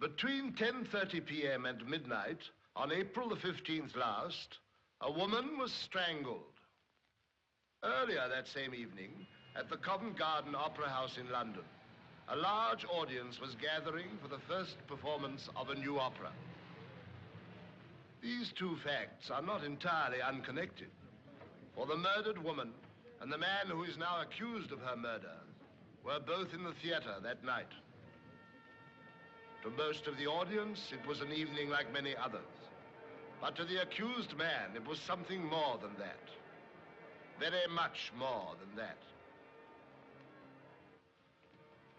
Between 10:30 p.m. and midnight, on April the 15th last, a woman was strangled. Earlier that same evening, at the Covent Garden Opera House in London, a large audience was gathering for the first performance of a new opera. These two facts are not entirely unconnected, for the murdered woman and the man who is now accused of her murder were both in the theater that night. To most of the audience, it was an evening like many others. But to the accused man, it was something more than that. Very much more than that.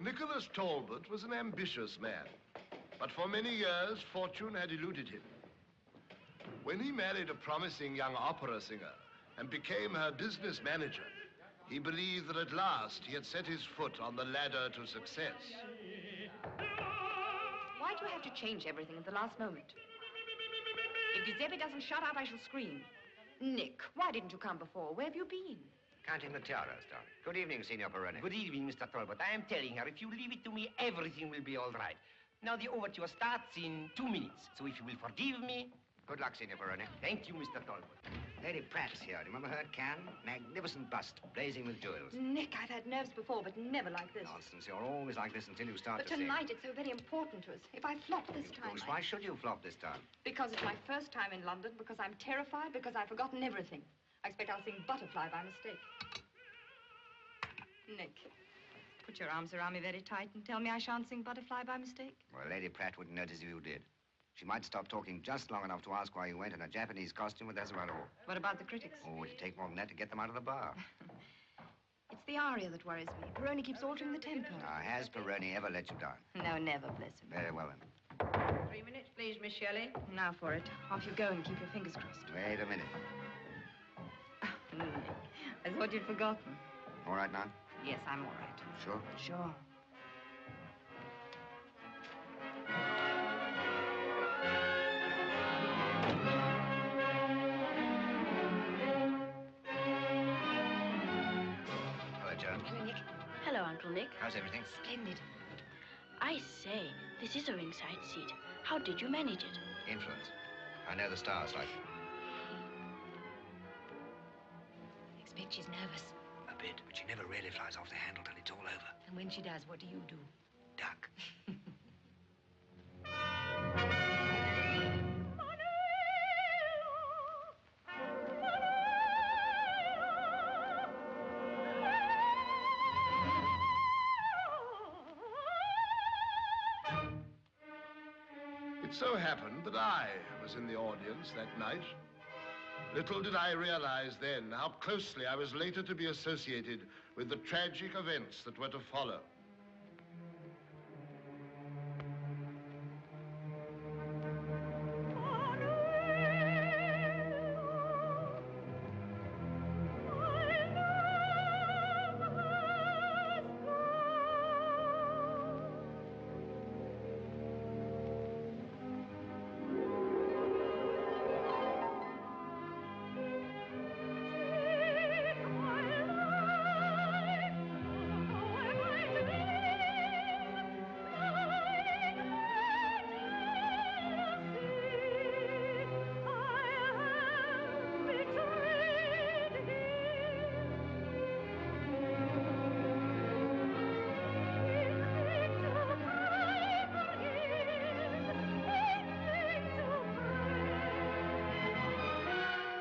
Nicholas Talbot was an ambitious man, but for many years, fortune had eluded him. When he married a promising young opera singer and became her business manager, he believed that at last he had set his foot on the ladder to success. Why do you have to change everything at the last moment? If Giuseppe doesn't shut up, I shall scream. Nick, why didn't you come before? Where have you been? Counting the tiaras, darling. Good evening, Signor Perrone. Good evening, Mr. Talbot. I am telling her, if you leave it to me, everything will be all right. Now, the overture starts in 2 minutes, so if you will forgive me... Good luck, Signor Perrone. Thank you, Mr. Talbot. Lady Pratt's here. Do you remember her at Cannes? Magnificent bust, blazing with jewels. Nick, I've had nerves before, but never like this. Nonsense. You're always like this until you start But to sing. tonight, it's so very important to us. If I flop this time... Of course. Why should you flop this time? Because it's my first time in London, because I'm terrified, because I've forgotten everything. I expect I'll sing Butterfly by mistake. Nick, put your arms around me very tight and tell me I shan't sing Butterfly by mistake. Well, Lady Pratt wouldn't notice if you did. She might stop talking just long enough to ask why you went in a Japanese costume, but that's about all. What about the critics? Oh, it'd take more than that to get them out of the bar. It's the aria that worries me. Perrone keeps altering the tempo. Now, has Perrone ever let you down? No, never, bless him. Very well, then. 3 minutes, please, Miss Shelley. Now for it. Off you go and keep your fingers crossed. Wait a minute. Nick, I thought you'd forgotten. All right now? Yes, I'm all right. Sure? Sure. Hello, Nick. Hello, Uncle Nick. How's everything? Splendid. I say, this is a ringside seat. How did you manage it? Influence. I know the stars like it. Expect she's nervous. A bit, but she never really flies off the handle till it's all over. And when she does, what do you do? Duck. It so happened that I was in the audience that night. Little did I realize then how closely I was later to be associated with the tragic events that were to follow.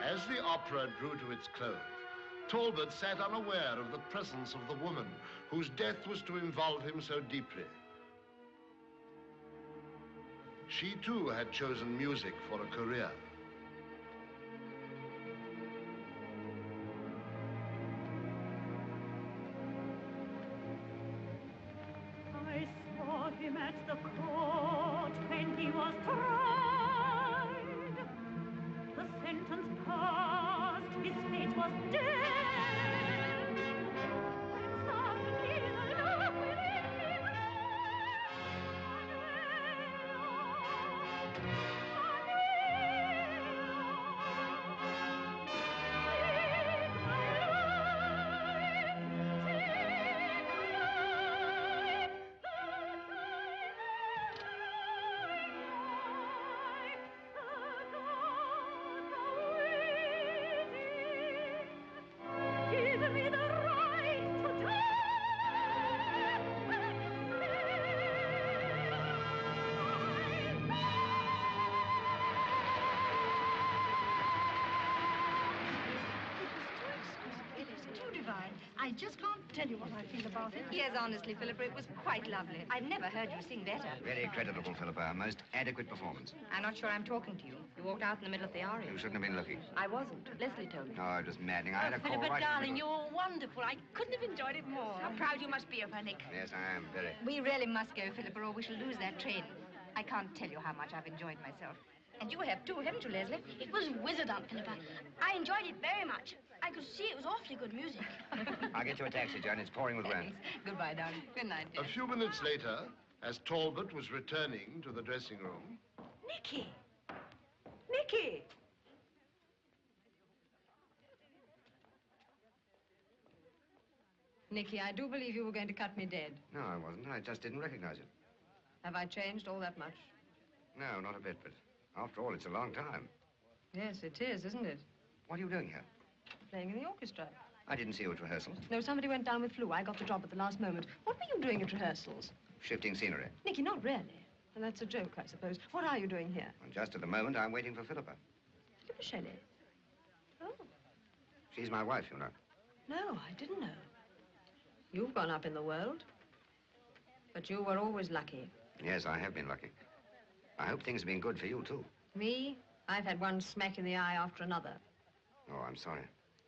As the opera drew to its close, Talbot sat unaware of the presence of the woman whose death was to involve him so deeply. She too had chosen music for a career. I saw him at the court when he was tried. The sentence passed, his fate was dead. When softly the love within me I just can't tell you what I feel about it. Yes, honestly, Philippa, it was quite lovely. I've never heard you sing better. Very creditable, Philippa. A most adequate performance. I'm not sure I'm talking to you. You walked out in the middle of the aria. You shouldn't have been looking. I wasn't. Leslie told me. Oh, it was maddening. I had a call Philippa, right in the darling, middle. you're wonderful. I couldn't have enjoyed it more. How proud you must be of her, Nick. Yes, I am, very. We really must go, Philippa, or we shall lose that train. I can't tell you how much I've enjoyed myself. And you have too, haven't you, Leslie? It was wizard, Aunt Philippa. I enjoyed it very much. I could see it was awfully good music. I'll get you a taxi, Joan. It's pouring with rain. Goodbye, darling. Good night, dear. A few minutes later, as Talbot was returning to the dressing room, Nicky! Nicky! Nicky, I do believe you were going to cut me dead. No, I wasn't. I just didn't recognize it. Have I changed all that much? No, not a bit, but after all, it's a long time. Yes, it is, isn't it? What are you doing here? Playing in the orchestra. I didn't see you at rehearsals. No, somebody went down with flu. I got the job at the last moment. What were you doing at rehearsals? Shifting scenery. Nicky, not really. Well, that's a joke, I suppose. What are you doing here? And just at the moment, I'm waiting for Philippa. Philippa Shelley. Oh, She's my wife, you know. no, I didn't know. You've gone up in the world. But you were always lucky. Yes, I have been lucky. I hope things have been good for you, too. Me? I've had one smack in the eye after another. Oh, I'm sorry.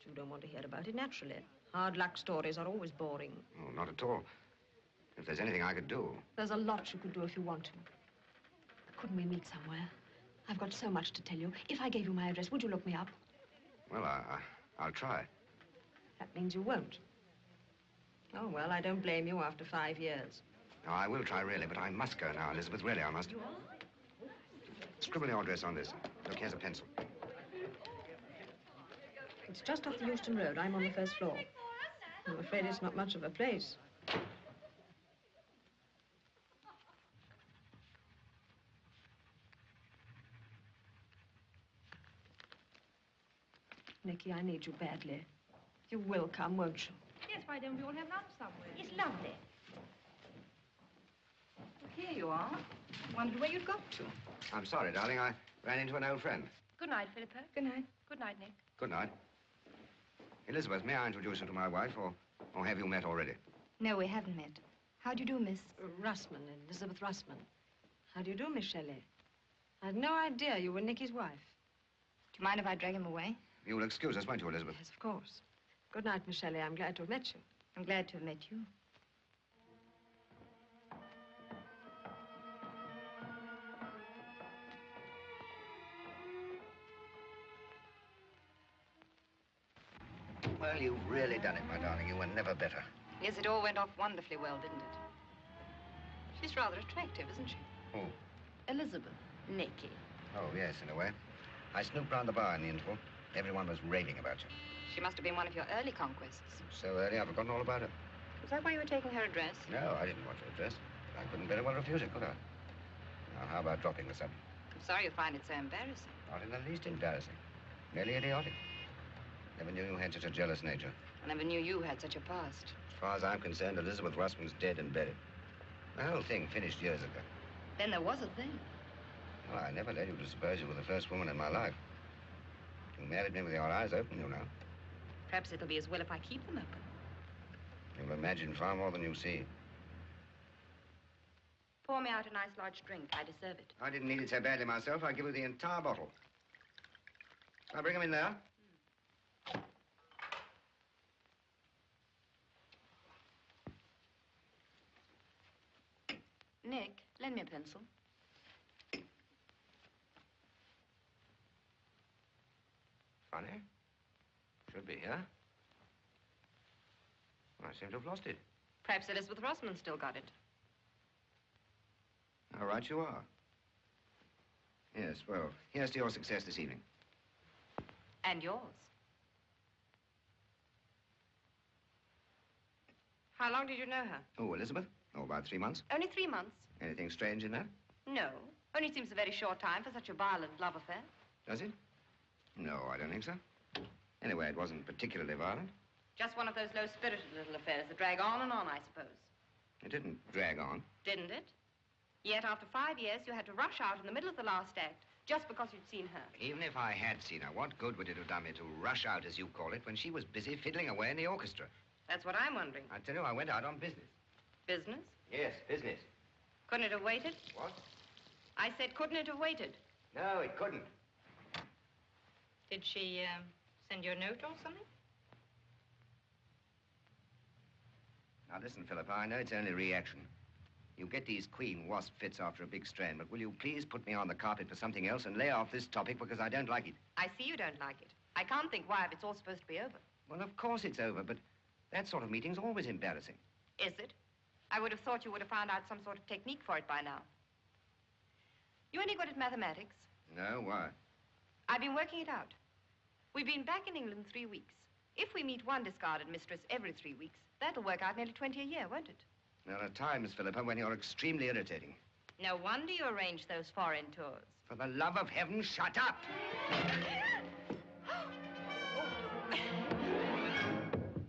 You don't want to hear about it, naturally. Hard luck stories are always boring. Oh, not at all. If there's anything I could do. There's a lot you could do if you want to. Couldn't we meet somewhere? I've got so much to tell you. If I gave you my address, would you look me up? Well, I'll try. That means you won't. Oh, well, I don't blame you after 5 years. No, I will try, really, but I must go now, Elizabeth. Really, I must. Scribble your address on this. Look, here's a pencil. It's just off the Euston Road. I'm on the first floor. I'm afraid it's not much of a place. Nicky, I need you badly. You will come, won't you? Yes, why don't we all have lunch somewhere? It's lovely. Here you are. Wondered where you'd got to. I'm sorry, darling. I ran into an old friend. Good night, Philippa. Good night. Good night, Nick. Good night. Elizabeth, may I introduce you to my wife, or have you met already? No, we haven't met. How do you do, Miss? Russman, Elizabeth Russman. How do you do, Miss Shelley? I had no idea you were Nicky's wife. Do you mind if I drag him away? You'll excuse us, won't you, Elizabeth? Yes, of course. Good night, Miss Shelley. I'm glad to have met you. I'm glad to have met you. Well, you've really done it, my darling. You were never better. Yes, it all went off wonderfully well, didn't it? She's rather attractive, isn't she? Who? Elizabeth. Nicky. Oh, yes, in a way. I snooped round the bar in the interval. Everyone was raving about you. She must have been one of your early conquests. So early, I've forgotten all about it. Was that why you were taking her address? No, I didn't want your address. I couldn't very well refuse it, could I? Now, how about dropping the subject? I'm sorry you find it so embarrassing. Not in the least embarrassing. Merely idiotic. Never knew you had such a jealous nature. I never knew you had such a past. As far as I'm concerned, Elizabeth Russman's dead and buried. The whole thing finished years ago. Then there was a thing. Well, I never led you to suppose you were the first woman in my life. You married me with your eyes open, you know. Perhaps it'll be as well if I keep them open. You'll imagine far more than you see. Pour me out a nice large drink. I deserve it. I didn't need it so badly myself. I'd give you the entire bottle. I'll bring him in there. Nick, lend me a pencil. Funny. Should be here. I seem to have lost it. Perhaps Elizabeth Russman still got it. All right, you are. Yes, well, here's to your success this evening. And yours. How long did you know her? Oh, Elizabeth? Oh, about 3 months. Only 3 months. Anything strange in that? No. Only seems a very short time for such a violent love affair. Does it? No, I don't think so. Anyway, it wasn't particularly violent. Just one of those low-spirited little affairs that drag on and on, I suppose. It didn't drag on. Didn't it? Yet after 5 years, you had to rush out in the middle of the last act just because you'd seen her. Even if I had seen her, what good would it have done me to rush out, as you call it, when she was busy fiddling away in the orchestra? That's what I'm wondering. I tell you, I went out on business. Business? Yes, business. Couldn't it have waited? What? I said, couldn't it have waited? No, it couldn't. Did she send you a note or something? Now, listen, Philippa, I know it's only reaction. You get these queen wasp fits after a big strain, but will you please put me on the carpet for something else and lay off this topic because I don't like it? I see you don't like it. I can't think why if it's all supposed to be over. Well, of course it's over, but that sort of meeting's always embarrassing. Is it? I would have thought you would have found out some sort of technique for it by now. You any good at mathematics? No, why? I've been working it out. We've been back in England 3 weeks. If we meet one discarded mistress every 3 weeks, that'll work out nearly 20 a year, won't it? There are times, Philippa, when you're extremely irritating. No wonder you arrange those foreign tours. For the love of heaven, shut up!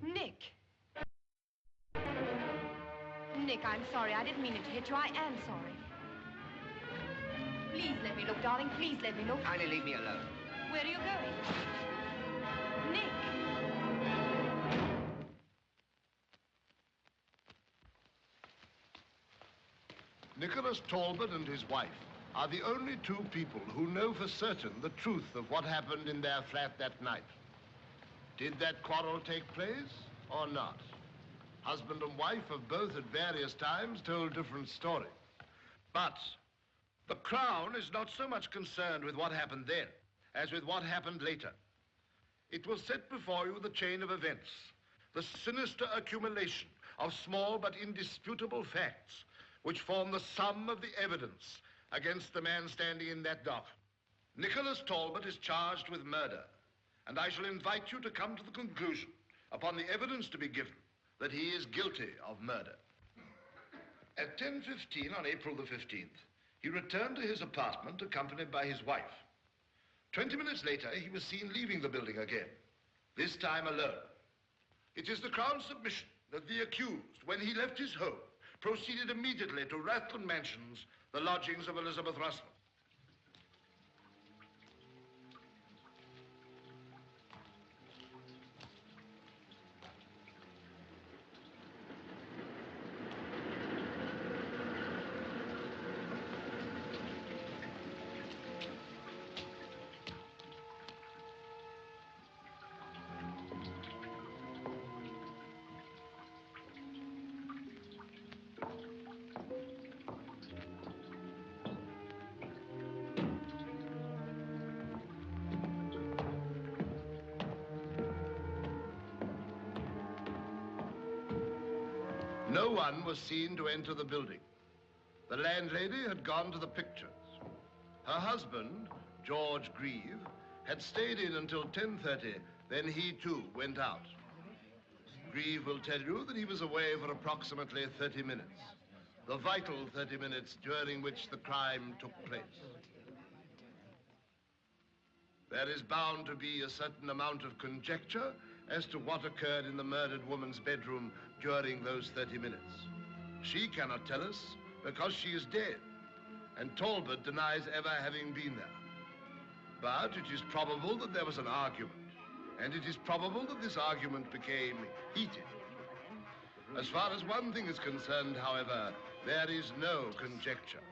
Nick. Nick, I'm sorry. I didn't mean it to hit you. I am sorry. Please let me look, darling. Please let me look. Kindly leave me alone. Where are you going? Nick. Nicholas Talbot and his wife are the only two people who know for certain the truth of what happened in their flat that night. Did that quarrel take place or not? Husband and wife have both at various times told different stories. But the Crown is not so much concerned with what happened then as with what happened later. It will set before you the chain of events, the sinister accumulation of small but indisputable facts which form the sum of the evidence against the man standing in that dock. Nicholas Talbot is charged with murder, and I shall invite you to come to the conclusion, upon the evidence to be given, that he is guilty of murder. At 10:15 on April the 15th, he returned to his apartment accompanied by his wife. 20 minutes later, he was seen leaving the building again, this time alone. It is the Crown's submission that the accused, when he left his home, proceeded immediately to Rathland Mansions, the lodgings of Elizabeth Russell. No one was seen to enter the building. The landlady had gone to the pictures. Her husband, George Grieve, had stayed in until 10:30, then he too went out. Grieve will tell you that he was away for approximately 30 minutes, the vital 30 minutes during which the crime took place. There is bound to be a certain amount of conjecture as to what occurred in the murdered woman's bedroom during those 30 minutes. She cannot tell us because she is dead, and Talbot denies ever having been there. But it is probable that there was an argument, and it is probable that this argument became heated. As far as one thing is concerned, however, there is no conjecture.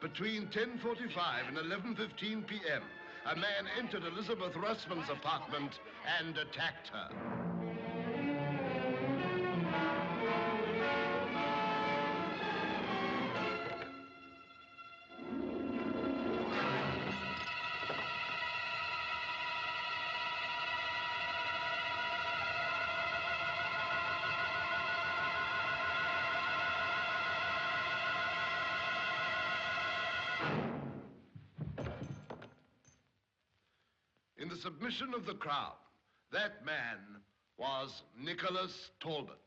Between 10:45 and 11:15 p.m., a man entered Elizabeth Russman's apartment and attacked her. In the submission of the Crown, that man was Nicholas Talbot.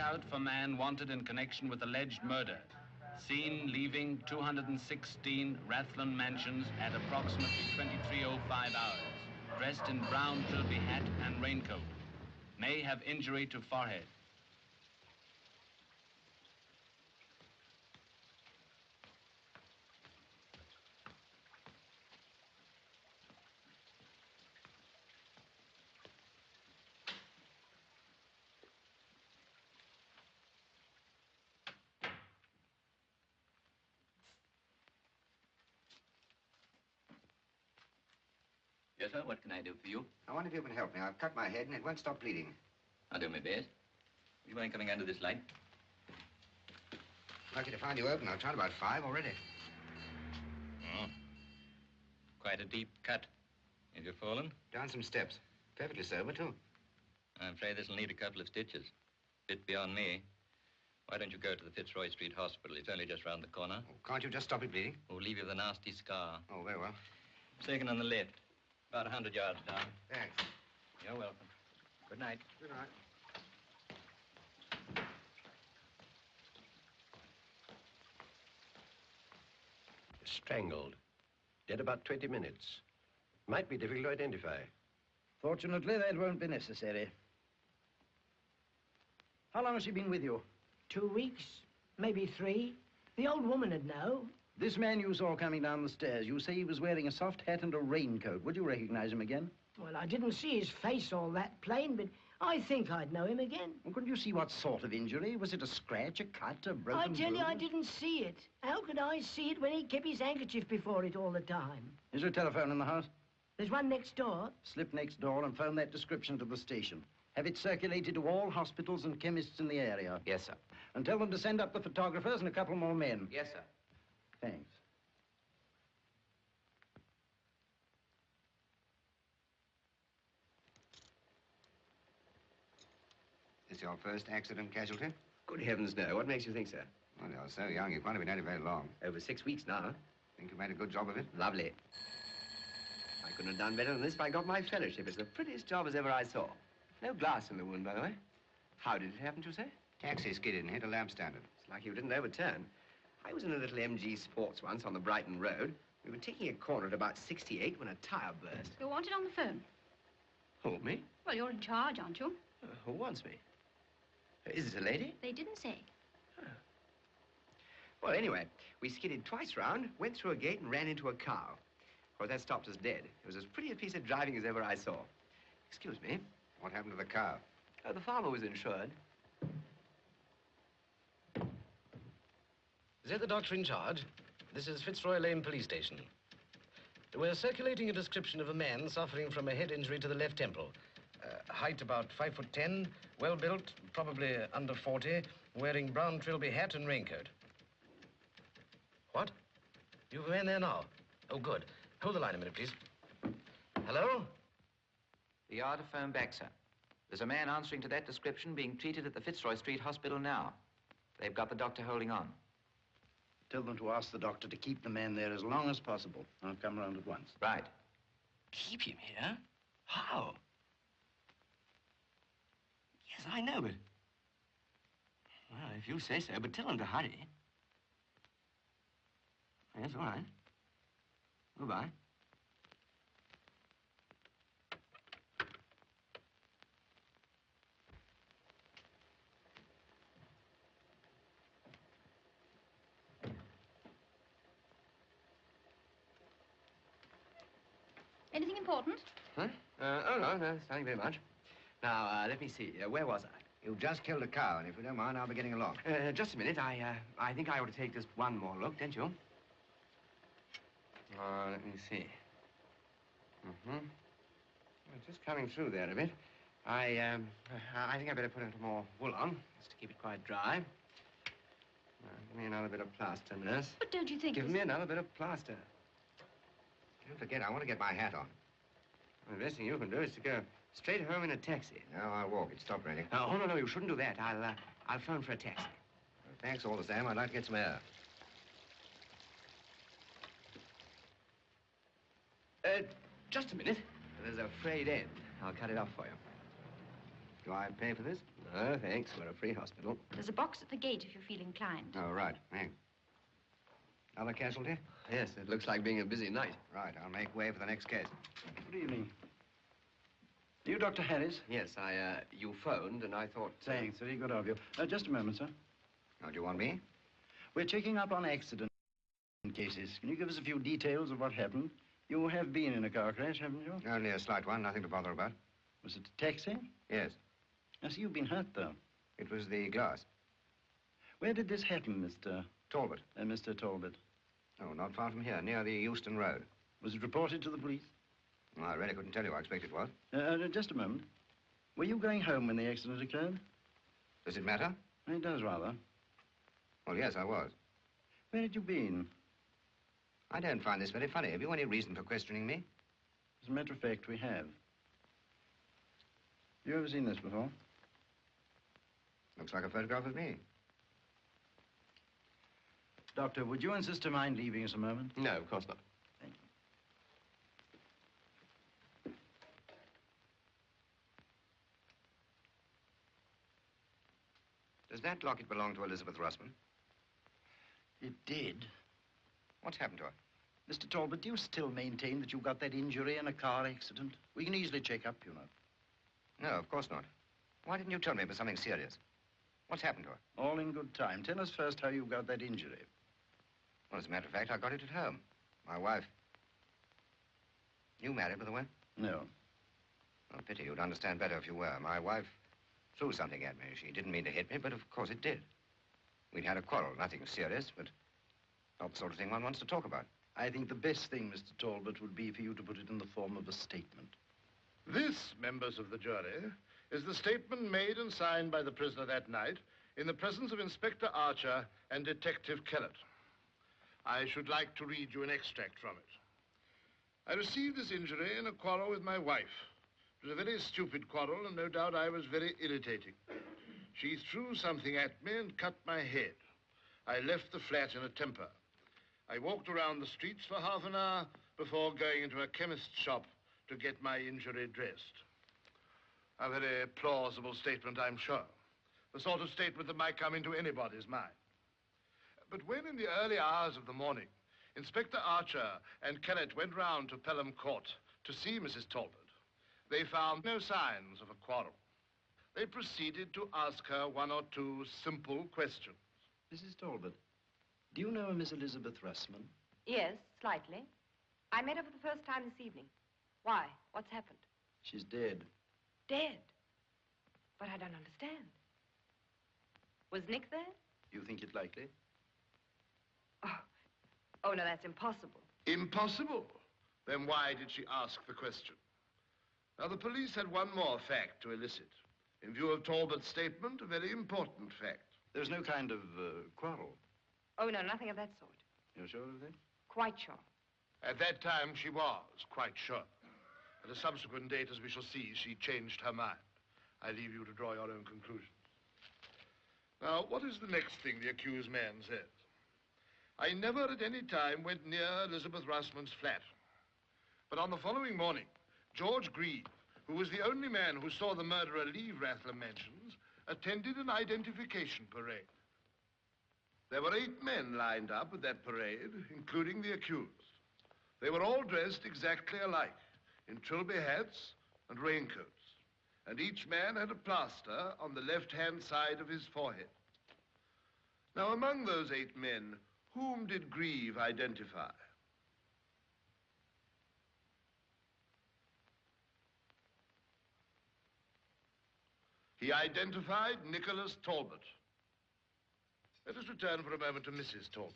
out for man wanted in connection with alleged murder. Seen leaving 216 Rathlen Mansions at approximately 23:05 hours. Dressed in brown trilby hat and raincoat. May have injury to forehead. Yes, sir. What can I do for you? I wonder if you can help me. I've cut my head and it won't stop bleeding. I'll do my best. Would you mind coming under this light? Lucky to find you open. I've tried about 5 already. Oh. Quite a deep cut. Have you fallen? Down some steps. Perfectly sober, too. I'm afraid this will need a couple of stitches. Bit beyond me. Why don't you go to the Fitzroy Street Hospital? It's only just round the corner. Oh, can't you just stop it bleeding? We'll leave you with a nasty scar. Oh, very well. Second on the left. About 100 yards down. Thanks. You're welcome. Good night. Good night. Strangled. Dead about 20 minutes. Might be difficult to identify. Fortunately, that won't be necessary. How long has she been with you? 2 weeks, maybe 3. The old woman would know. This man you saw coming down the stairs, you say he was wearing a soft hat and a raincoat. Would you recognize him again? Well, I didn't see his face all that plain, but I think I'd know him again. Well, couldn't you see what sort of injury? Was it a scratch, a cut, a broken I tell you, I bone? didn't see it. How could I see it when he kept his handkerchief before it all the time? Is there a telephone in the house? There's one next door. Slip next door and phone that description to the station. Have it circulated to all hospitals and chemists in the area. Yes, sir. And tell them to send up the photographers and a couple more men. Yes, sir. Thanks. This your first accident casualty? Good heavens, no. What makes you think so? Well, you're so young, you can't have been at it very long. Over 6 weeks now. Think you made a good job of it? Lovely. I couldn't have done better than this if I got my fellowship. It's the prettiest job as ever I saw. No glass in the wound, by the way. How did it happen, you say? Taxi skidded and hit a lamp standard. It's like you didn't overturn. I was in a little MG Sports once on the Brighton Road. We were taking a corner at about 68 when a tire burst. You're wanted on the phone. Who, me? Well, you're in charge, aren't you? Who wants me? Is it a lady? They didn't say. Well, anyway, we skidded twice round, went through a gate and ran into a cow. Of course, that stopped us dead. It was as pretty a piece of driving as ever I saw. Excuse me. What happened to the cow? The farmer was insured. Is that the doctor in charge? This is Fitzroy Lane Police Station. We're circulating a description of a man suffering from a head injury to the left temple. Height about 5'10", well-built, probably under 40, wearing brown trilby hat and raincoat. What? You've a man there now? Oh, good. Hold the line a minute, please. Hello? The yard to phone back, sir. There's a man answering to that description being treated at the Fitzroy Street Hospital now. They've got the doctor holding on. Tell them to ask the doctor to keep the man there as long as possible. I'll come round at once. Right. Keep him here? How? Yes, I know, but... Well, if you say so, but tell him to hurry. Yes, all right. Goodbye. Anything important? Huh? Oh, no, nothing very much. Now, let me see. Where was I? You've just killed a cow, and if you don't mind, I'll be getting along. Just a minute. I think I ought to take just one more look, don't you? Let me see. Mm-hmm. Well, just coming through there a bit. I think I better put a little more wool on, just to keep it quite dry. Give me another bit of plaster, nurse. But don't you think Give me another bit of plaster. Don't forget, I want to get my hat on. Well, the best thing you can do is to go straight home in a taxi. No, I'll walk. It's stopped raining. Oh, no, you shouldn't do that. I'll phone for a taxi. Well, thanks all the same. I'd like to get some air. Just a minute. There's a frayed end. I'll cut it off for you. Do I pay for this? No, thanks. We're a free hospital. There's a box at the gate if you feel inclined. Oh, right. Thanks. Another casualty? Yes, it looks like being a busy night. Right, I'll make way for the next case. Good evening. You Dr. Harris? Yes, you phoned, and I thought... Thanks, very good of you. Just a moment, sir. Oh, do you want me? We're checking up on accident cases. Can you give us a few details of what happened? You have been in a car crash, haven't you? Only a slight one, nothing to bother about. Was it a taxi? Yes. I see you've been hurt, though. It was the glass. Where did this happen, Mr. Talbot. Mr. Talbot? Oh, not far from here, near the Euston Road. Was it reported to the police? Well, I really couldn't tell you. I expect it was. Just a moment. Were you going home when the accident occurred? Does it matter? It does, rather. Well, yes, I was. Where had you been? I don't find this very funny. Have you any reason for questioning me? As a matter of fact, we have. You ever seen this before? Looks like a photograph of me. Doctor, would you and Sister mind leaving us a moment? No, of course not. Thank you. Does that locket belong to Elizabeth Russman? It did. What's happened to her? Mr. Talbot, do you still maintain that you got that injury in a car accident? We can easily check up, you know. No, of course not. Why didn't you tell me it was something serious? What's happened to her? All in good time. Tell us first how you got that injury. Well, as a matter of fact, I got it at home. My wife... You married, by the way? No. Oh, pity. You'd understand better if you were. My wife threw something at me. She didn't mean to hit me, but of course it did. We'd had a quarrel. Nothing serious, but not the sort of thing one wants to talk about. I think the best thing, Mr. Talbot, would be for you to put it in the form of a statement. This, members of the jury, is the statement made and signed by the prisoner that night in the presence of Inspector Archer and Detective Kellett. I should like to read you an extract from it. I received this injury in a quarrel with my wife. It was a very stupid quarrel, and no doubt I was very irritating. She threw something at me and cut my head. I left the flat in a temper. I walked around the streets for half an hour before going into a chemist's shop to get my injury dressed. A very plausible statement, I'm sure. The sort of statement that might come into anybody's mind. But when in the early hours of the morning, Inspector Archer and Kellett went round to Pelham Court to see Mrs. Talbot, they found no signs of a quarrel. They proceeded to ask her one or two simple questions. Mrs. Talbot, do you know a Miss Elizabeth Russman? Yes, slightly. I met her for the first time this evening. Why? What's happened? She's dead. Dead? But I don't understand. Was Nick there? You think it likely? Oh, no, that's impossible. Impossible? Then why did she ask the question? Now, the police had one more fact to elicit. In view of Talbot's statement, a very important fact. There's no kind of quarrel. Oh, no, nothing of that sort. You're sure of that? Quite sure. At that time, she was quite sure. At a subsequent date, as we shall see, she changed her mind. I leave you to draw your own conclusions. Now, what is the next thing the accused man says? I never at any time went near Elizabeth Russman's flat. But on the following morning, George Grieve, who was the only man who saw the murderer leave Rathlam Mansions, attended an identification parade. There were 8 men lined up at that parade, including the accused. They were all dressed exactly alike, in trilby hats and raincoats. And each man had a plaster on the left-hand side of his forehead. Now, among those 8 men, whom did Grieve identify? He identified Nicholas Talbot. Let us return for a moment to Mrs. Talbot.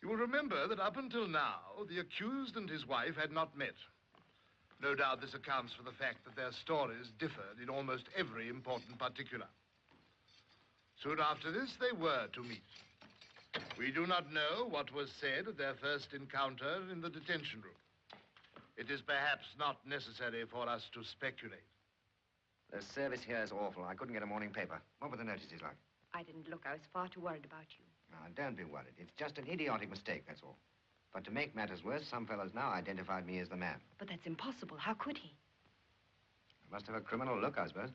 You will remember that up until now, the accused and his wife had not met. No doubt this accounts for the fact that their stories differed in almost every important particular. Soon after this, they were to meet. We do not know what was said at their first encounter in the detention room. It is perhaps not necessary for us to speculate. The service here is awful. I couldn't get a morning paper. What were the notices like? I didn't look. I was far too worried about you. Now, don't be worried. It's just an idiotic mistake, that's all. But to make matters worse, some fellows now identified me as the man. But that's impossible. How could he? I must have a criminal look, I suppose.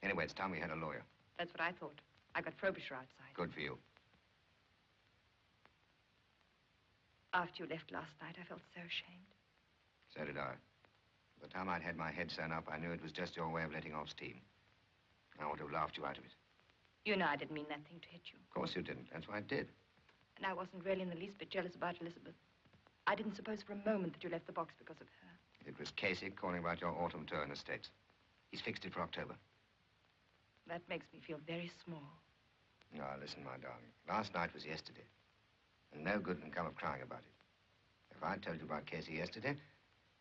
Anyway, it's time we had a lawyer. That's what I thought. I got Frobisher outside. Good for you. After you left last night, I felt so ashamed. So did I. By the time I'd had my head sewn up, I knew it was just your way of letting off steam. I ought to have laughed you out of it. You know I didn't mean that thing to hit you. Of course you didn't. That's why I did. And I wasn't really in the least bit jealous about Elizabeth. I didn't suppose for a moment that you left the box because of her. It was Casey calling about your autumn tour in the States. He's fixed it for October. That makes me feel very small. No, listen, my darling. Last night was yesterday. And no good can come of crying about it. If I'd told you about Casey yesterday,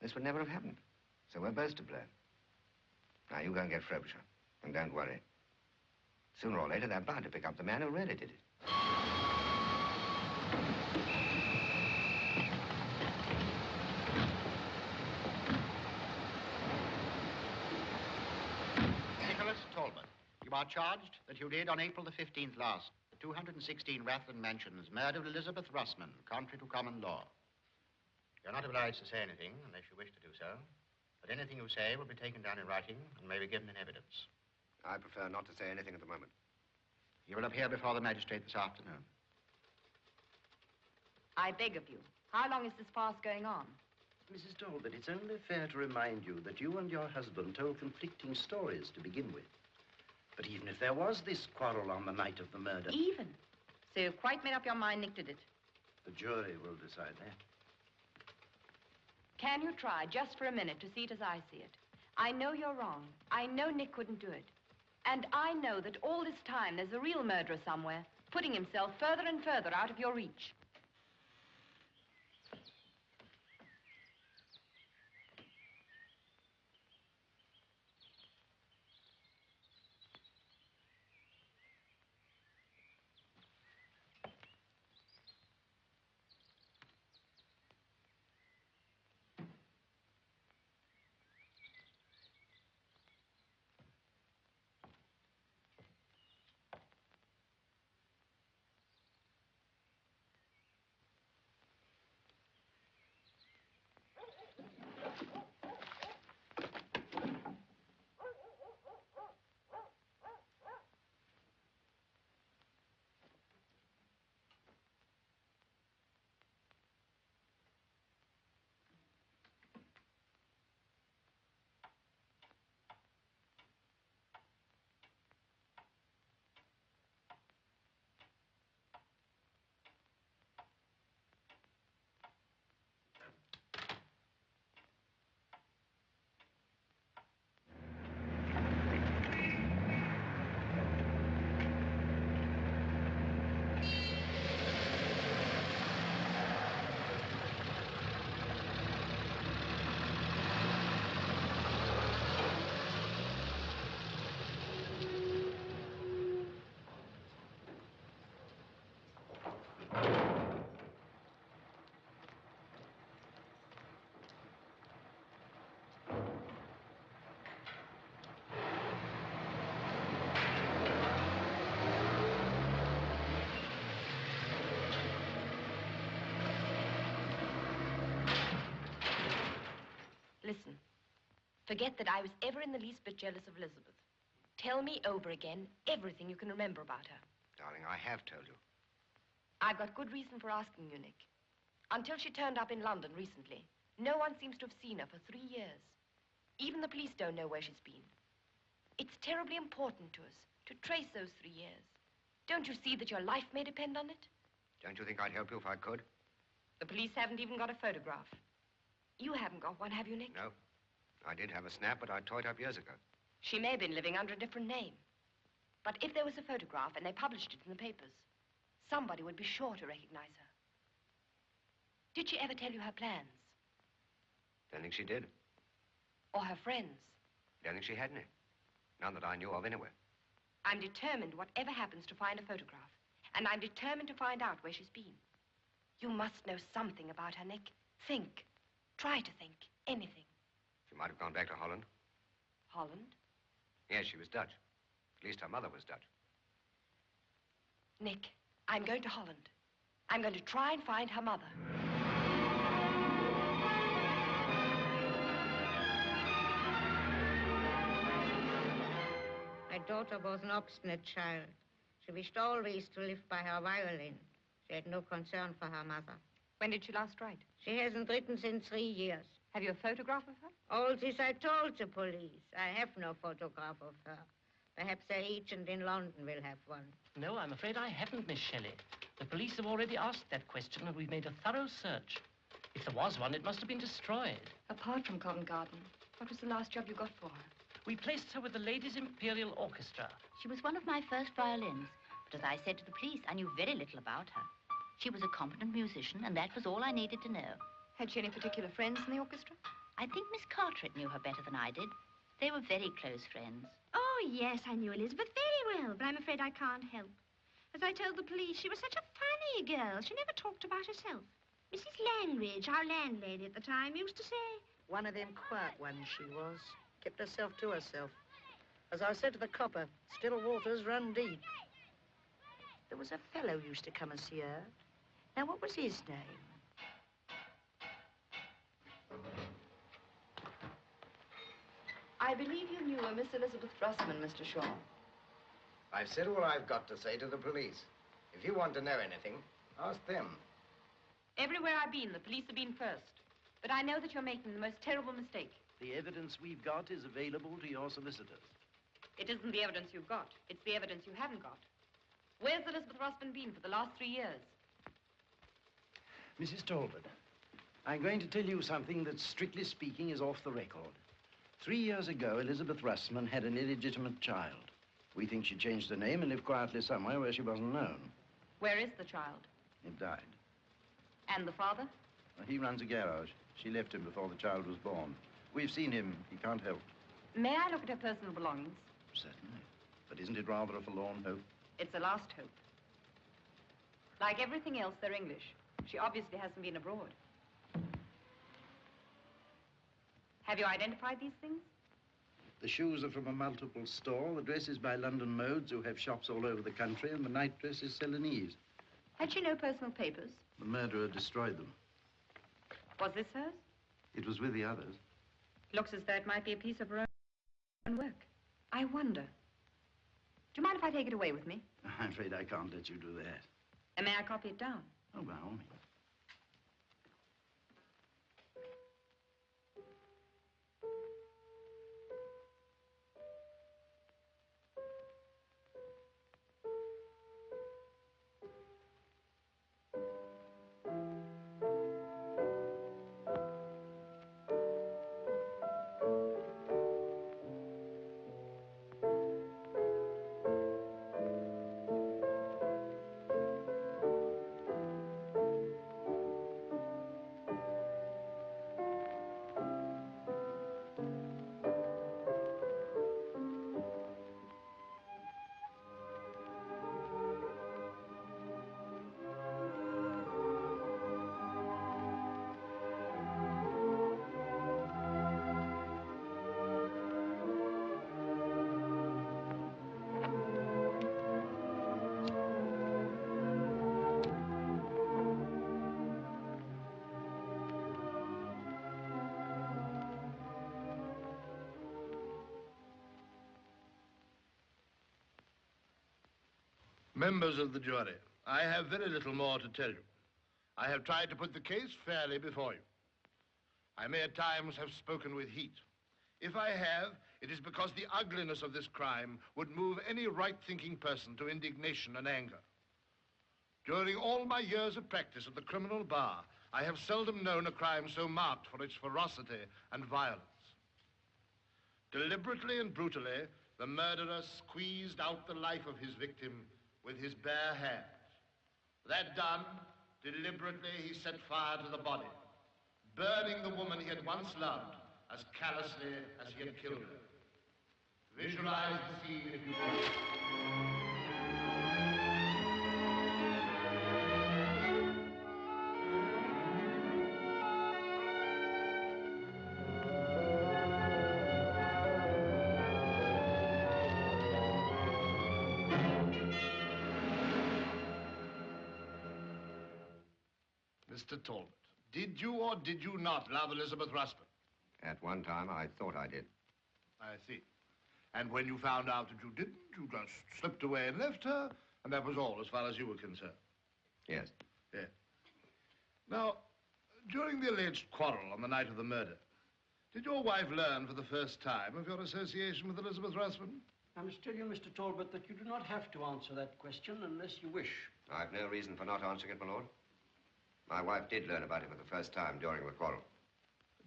this would never have happened. So we're both to blame. Now, you go and get Frobisher. And don't worry. Sooner or later, they're bound to pick up the man who really did it. Nicholas Talbot, you are charged that you did on April the 15th last, 216 Rathlen Mansions, murdered Elizabeth Russman, contrary to common law. You're not obliged to say anything unless you wish to do so, but anything you say will be taken down in writing and may be given in evidence. I prefer not to say anything at the moment. You will appear before the magistrate this afternoon. I beg of you. How long is this farce going on? Mrs. Talbot, it's only fair to remind you that you and your husband told conflicting stories to begin with. But even if there was this quarrel on the night of the murder... Even? So you've quite made up your mind Nick did it? The jury will decide that. Can you try, just for a minute, to see it as I see it? I know you're wrong. I know Nick couldn't do it. And I know that all this time there's a real murderer somewhere, putting himself further and further out of your reach. Listen, forget that I was ever in the least bit jealous of Elizabeth. Tell me over again everything you can remember about her. Darling, I have told you. I've got good reason for asking you, Nick. Until she turned up in London recently, no one seems to have seen her for 3 years. Even the police don't know where she's been. It's terribly important to us to trace those 3 years. Don't you see that your life may depend on it? Don't you think I'd help you if I could? The police haven't even got a photograph. You haven't got one, have you, Nick? No. I did have a snap, but I tore it up years ago. She may have been living under a different name. But if there was a photograph and they published it in the papers, somebody would be sure to recognize her. Did she ever tell you her plans? Don't think she did. Or her friends? Don't think she had any. None that I knew of, anyway. I'm determined, whatever happens, to find a photograph. And I'm determined to find out where she's been. You must know something about her, Nick. Think. Try to think. Anything. She might have gone back to Holland. Holland? Yes, she was Dutch. At least her mother was Dutch. Nick, I'm going to Holland. I'm going to try and find her mother. I daughter was an obstinate child. She wished always to live by her violin. She had no concern for her mother. When did she last write? She hasn't written since 3 years. Have you a photograph of her? All this I told the police. I have no photograph of her. Perhaps their agent in London will have one. No, I'm afraid I haven't, Miss Shelley. The police have already asked that question, and we've made a thorough search. If there was one, it must have been destroyed. Apart from Covent Garden, what was the last job you got for her? We placed her with the Ladies' Imperial Orchestra. She was one of my first violins, but as I said to the police, I knew very little about her. She was a competent musician, and that was all I needed to know. Had she any particular friends in the orchestra? I think Miss Carteret knew her better than I did. They were very close friends. Oh, yes, I knew Elizabeth very well, but I'm afraid I can't help. As I told the police, she was such a funny girl. She never talked about herself. Mrs. Langridge, our landlady at the time, used to say... One of them quiet ones she was. Kept herself to herself. As I said to the copper, still waters run deep. There was a fellow used to come and see her. Now, what was his name? I believe you knew a Miss Elizabeth Russman, Mr. Shaw. I've said all I've got to say to the police. If you want to know anything, ask them. Everywhere I've been, the police have been first. But I know that you're making the most terrible mistake. The evidence we've got is available to your solicitors. It isn't the evidence you've got. It's the evidence you haven't got. Where's Elizabeth Russman been for the last 3 years? Mrs. Talbot, I'm going to tell you something that, strictly speaking, is off the record. 3 years ago, Elizabeth Russman had an illegitimate child. We think she changed her name and lived quietly somewhere where she wasn't known. Where is the child? It died. And the father? He runs a garage. She left him before the child was born. We've seen him. He can't help. May I look at her personal belongings? Certainly. But isn't it rather a forlorn hope? It's a last hope. Like everything else, they're English. She obviously hasn't been abroad. Have you identified these things? The shoes are from a multiple store, the dress is by London Modes, who have shops all over the country, and the nightdress is Celanese. Had she no personal papers? The murderer destroyed them. Was this hers? It was with the others. Looks as though it might be a piece of her own work. I wonder. Do you mind if I take it away with me? I'm afraid I can't let you do that. And may I copy it down? Oh, by all means. Members of the jury, I have very little more to tell you. I have tried to put the case fairly before you. I may at times have spoken with heat. If I have, it is because the ugliness of this crime would move any right-thinking person to indignation and anger. During all my years of practice at the criminal bar, I have seldom known a crime so marked for its ferocity and violence. Deliberately and brutally, the murderer squeezed out the life of his victim with his bare hands. That done, deliberately he set fire to the body, burning the woman he had once loved as callously as he had killed her. Visualize the scene if you will. Mr. Talbot, did you or did you not love Elizabeth Russman? At one time, I thought I did. I see. And when you found out that you didn't, you just slipped away and left her, and that was all as far as you were concerned. Yes. Yes. Now, during the alleged quarrel on the night of the murder, did your wife learn for the first time of your association with Elizabeth Russman? I must tell you, Mr. Talbot, that you do not have to answer that question unless you wish. I've no reason for not answering it, my lord. My wife did learn about it for the first time during the quarrel.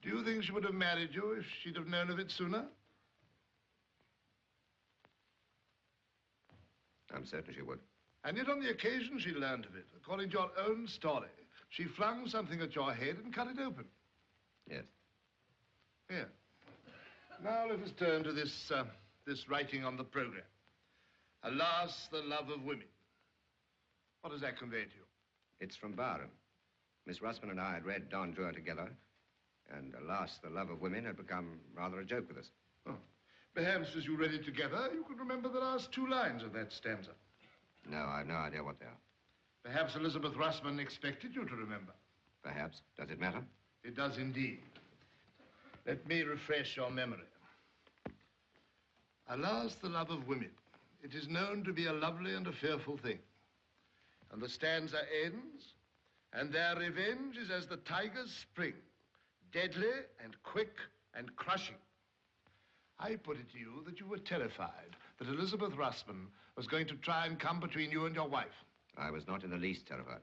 Do you think she would have married you if she'd have known of it sooner? I'm certain she would. And yet on the occasion she learned of it, according to your own story, she flung something at your head and cut it open. Yes. Here. Now let us turn to this writing on the program. Alas, the love of women. What does that convey to you? It's from Byron. Miss Russman and I had read Don Juan together, and alas, the love of women had become rather a joke with us. Oh. Perhaps as you read it together, you could remember the last two lines of that stanza. No, I've no idea what they are. Perhaps Elizabeth Russman expected you to remember. Perhaps. Does it matter? It does indeed. Let me refresh your memory. Alas, the love of women. It is known to be a lovely and a fearful thing. And the stanza ends, and their revenge is as the tiger's spring, deadly and quick and crushing. I put it to you that you were terrified that Elizabeth Russman was going to try and come between you and your wife. I was not in the least terrified.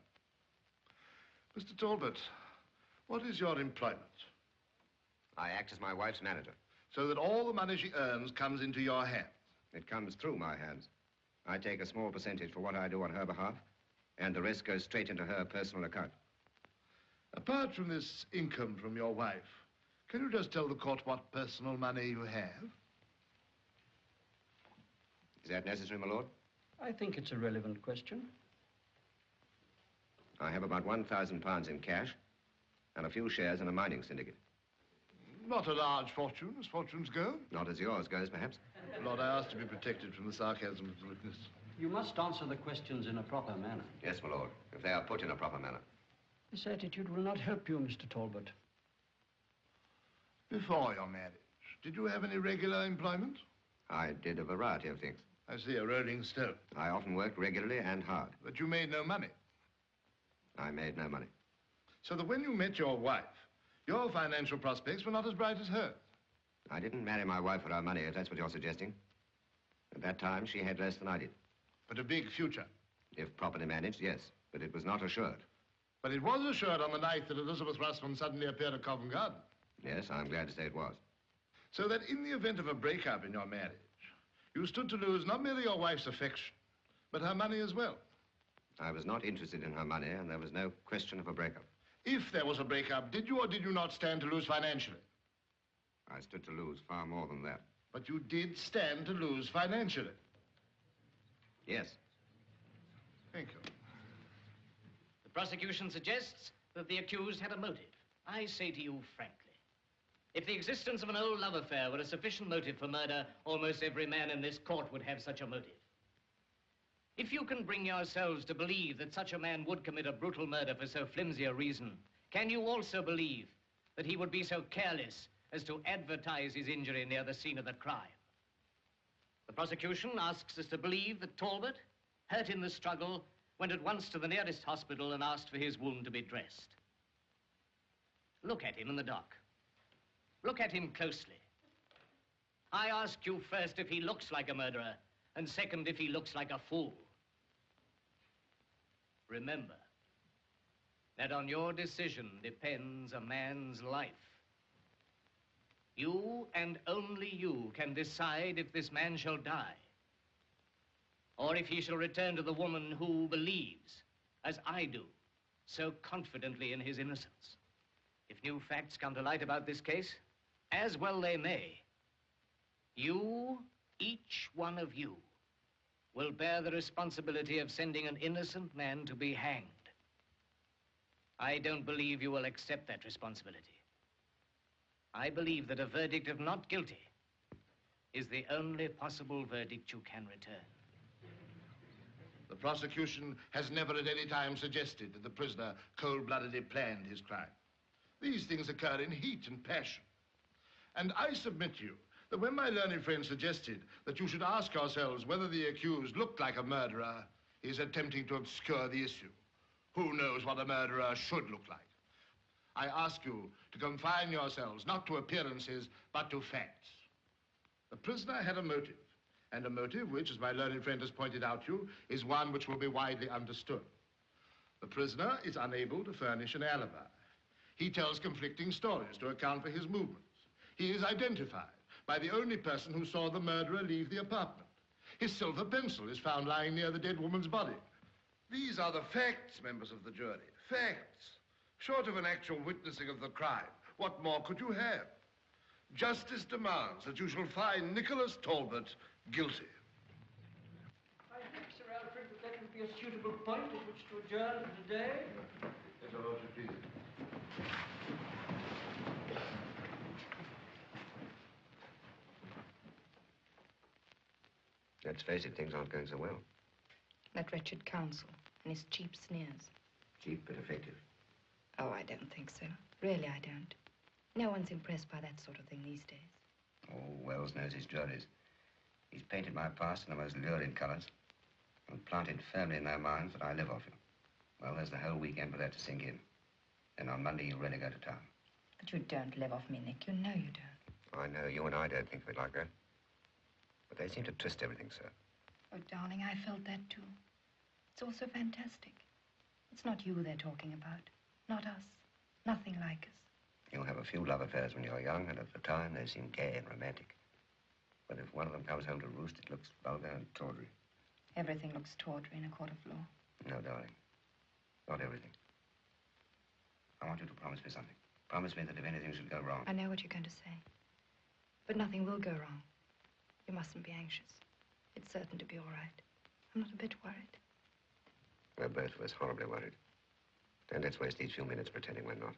Mr. Talbot, what is your employment? I act as my wife's manager. So that all the money she earns comes into your hands? It comes through my hands. I take a small percentage for what I do on her behalf, and the rest goes straight into her personal account. Apart from this income from your wife, can you just tell the court what personal money you have? Is that necessary, my lord? I think it's a relevant question. I have about £1,000 in cash and a few shares in a mining syndicate. Not a large fortune, as fortunes go. Not as yours goes, perhaps. Lord, I ask to be protected from the sarcasm of the witness. You must answer the questions in a proper manner. Yes, my lord, if they are put in a proper manner. This attitude will not help you, Mr. Talbot. Before your marriage, did you have any regular employment? I did a variety of things. I see, a rolling stone. I often worked regularly and hard. But you made no money? I made no money. So that when you met your wife, your financial prospects were not as bright as hers? I didn't marry my wife for her money, if that's what you're suggesting. At that time, she had less than I did. But a big future? If properly managed, yes. But it was not assured. But it was assured on the night that Elizabeth Russman suddenly appeared at Covent Garden. Yes, I'm glad to say it was. So that in the event of a breakup in your marriage, you stood to lose not merely your wife's affection, but her money as well. I was not interested in her money, and there was no question of a breakup. If there was a breakup, did you or did you not stand to lose financially? I stood to lose far more than that. But you did stand to lose financially? Yes. Thank you. The prosecution suggests that the accused had a motive. I say to you frankly, if the existence of an old love affair were a sufficient motive for murder, almost every man in this court would have such a motive. If you can bring yourselves to believe that such a man would commit a brutal murder for so flimsy a reason, can you also believe that he would be so careless as to advertise his injury near the scene of the crime? The prosecution asks us to believe that Talbot, hurt in the struggle, went at once to the nearest hospital and asked for his wound to be dressed. Look at him in the dock. Look at him closely. I ask you first if he looks like a murderer, and second, if he looks like a fool. Remember that on your decision depends a man's life. You and only you can decide if this man shall die, or if he shall return to the woman who believes, as I do, so confidently in his innocence. If new facts come to light about this case, as well they may, you, each one of you, will bear the responsibility of sending an innocent man to be hanged. I don't believe you will accept that responsibility. I believe that a verdict of not guilty is the only possible verdict you can return. The prosecution has never at any time suggested that the prisoner cold-bloodedly planned his crime. These things occur in heat and passion. And I submit to you that when my learned friend suggested that you should ask yourselves whether the accused looked like a murderer, he's attempting to obscure the issue. Who knows what a murderer should look like? I ask you to confine yourselves not to appearances, but to facts. The prisoner had a motive, and a motive which, as my learned friend has pointed out to you, is one which will be widely understood. The prisoner is unable to furnish an alibi. He tells conflicting stories to account for his movements. He is identified by the only person who saw the murderer leave the apartment. His silver pencil is found lying near the dead woman's body. These are the facts, members of the jury. Facts. Short of an actual witnessing of the crime, what more could you have? Justice demands that you shall find Nicholas Talbot guilty. I think, Sir Alfred, that would be a suitable point at which to adjourn for today. Yes, Your Lordship, please. Let's face it, things aren't going so well. That wretched counsel and his cheap sneers. Cheap but effective. Oh, I don't think so. Really, I don't. No one's impressed by that sort of thing these days. Oh, Wells knows his juries. He's painted my past in the most lurid colors and planted firmly in their minds that I live off him. Well, there's the whole weekend for that to sink in. Then on Monday, he'll really go to town. But you don't live off me, Nick. You know you don't. I know you and I don't think of it like that. But they seem to twist everything, sir. Oh, darling, I felt that too. It's all so fantastic. It's not you they're talking about. Not us. Nothing like us. You'll have a few love affairs when you're young, and at the time, they seem gay and romantic. But if one of them comes home to roost, it looks vulgar and tawdry. Everything looks tawdry in a court of law. No, darling. Not everything. I want you to promise me something. Promise me that if anything should go wrong... I know what you're going to say. But nothing will go wrong. You mustn't be anxious. It's certain to be all right. I'm not a bit worried. We're both of us horribly worried. Don't let's waste these few minutes pretending we're not.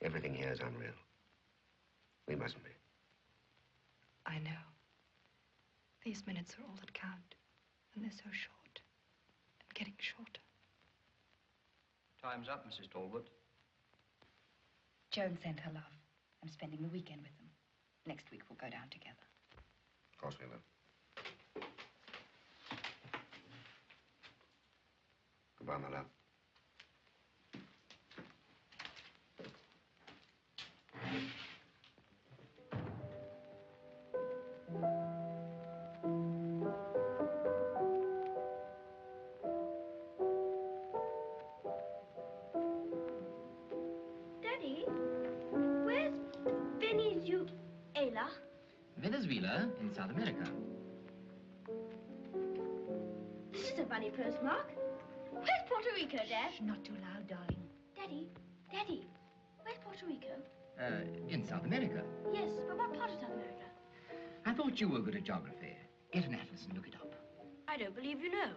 Everything here is unreal. We mustn't be. I know. These minutes are all that count. And they're so short. And getting shorter. Time's up, Mrs. Talbot. Joan sent her love. I'm spending the weekend with them. Next week we'll go down together. Of course we will. Goodbye, my love. Daddy, where's Venezuela? Venezuela in South America. This is a funny postmark. Where's Puerto Rico, Dad? Not too loud, darling. Daddy, where's Puerto Rico? In South America. Yes, but what part of South America? I thought you were good at geography. Get an atlas and look it up. I don't believe you know.